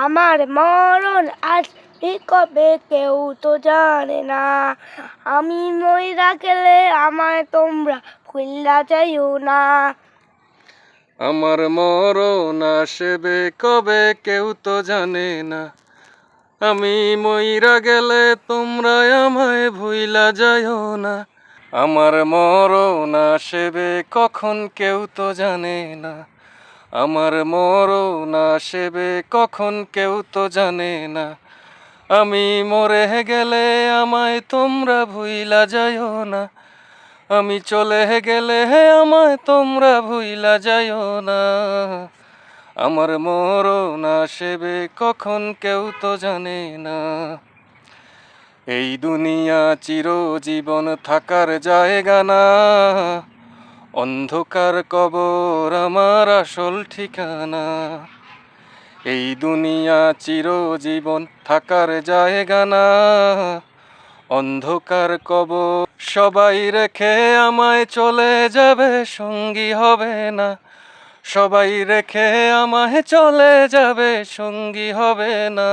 আমার মরণ আসবে কবে কেউ তো জানে না। আমি মইরা গেলে আমায় তোমরা ভুইল্লা যাইও না। আমার মরণ আসবে কবে কেউ তো জানে না। আমি মইরা গেলে তোমরা আমায় ভুইলা যাইও না। আমার মরণ আসবে কখন কেউ তো জানে না। আমার মরণ আসবে কখন কেউ তো জানে না। আমি মরে গেলে আমায় তোমরা ভুইলা যাইও না। আমি চলে গেলে আমায় তোমরা ভুইলা যাইও না। আমার মরণ আসবে কখন কেউ তো জানে না। এই দুনিয়া চিরজীবন থাকার জায়গা না। অন্ধকার কবর আমার আসল ঠিকানা। এই দুনিয়া চিরজীবন থাকার জায়গা না। অন্ধকার কবর সবাই রেখে আমায় চলে যাবে, সঙ্গী হবে না। সবাই রেখে আমায় চলে যাবে, সঙ্গী হবে না।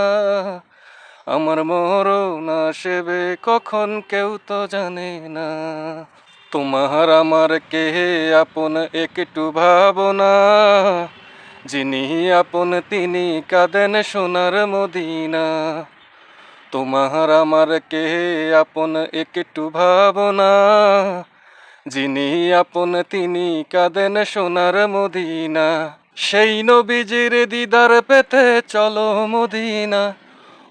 আমার মরণ আসবে কখন কেউ তো জানে না। তোমার আমার কে আপন একটু ভাবনা। যিনি আপন তিনি কাঁদেন সোনার মদিনা। তোমার আমার কে আপন একটু ভাবনা। যিনি আপন তিনি কাঁদেন সোনার মদিনা। সেই নবীজির দিদার পেতে চলো মদিনা।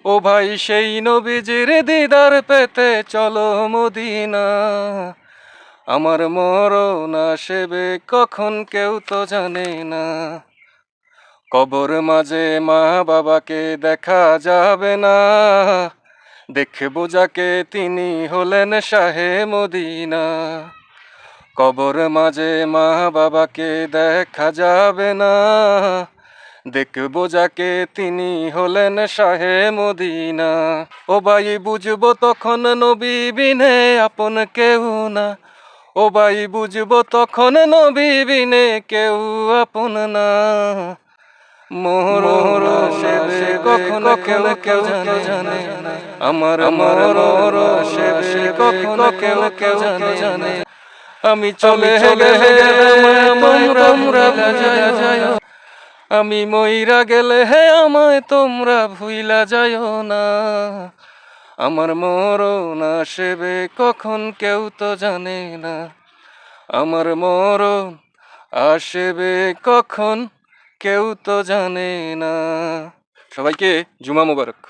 ও ভাই সেই নবীজির দিদার পেতে চলো মদিনা। আমার মরণ আসবে কখন কেউ তো জানে না। কবর মাঝে মা বাবাকে দেখা যাবে না। দেখবো যাকে তিনি হলেন শাহে মদিনা। কবর মাঝে মা বাবাকে দেখা যাবে না। দেখবো যাকে তিনি হলেন শাহে মদিনা। ও ভাই বুঝবো তখন নবী বিনে আপন কেউ না। ও ভাই বুঝবো তখন নবী বিনে কেউ আপন না। মরণ আসবে কখনো কেউ কেউ জানে না। আমার মরণ আসবে কখনো কেউ কেউ জানে। আমি চলে গেলে আমায় তোমরা ভুইলা যাইও। আমি মইরা গেলে আমায় তোমরা ভুইলা যাইও না। আমার মরণ আসবে কখন কেউ তো জানে না। আমার মরণ আসবে কখন কেউ তো জানে না। সবাইকে জুমা মোবারক।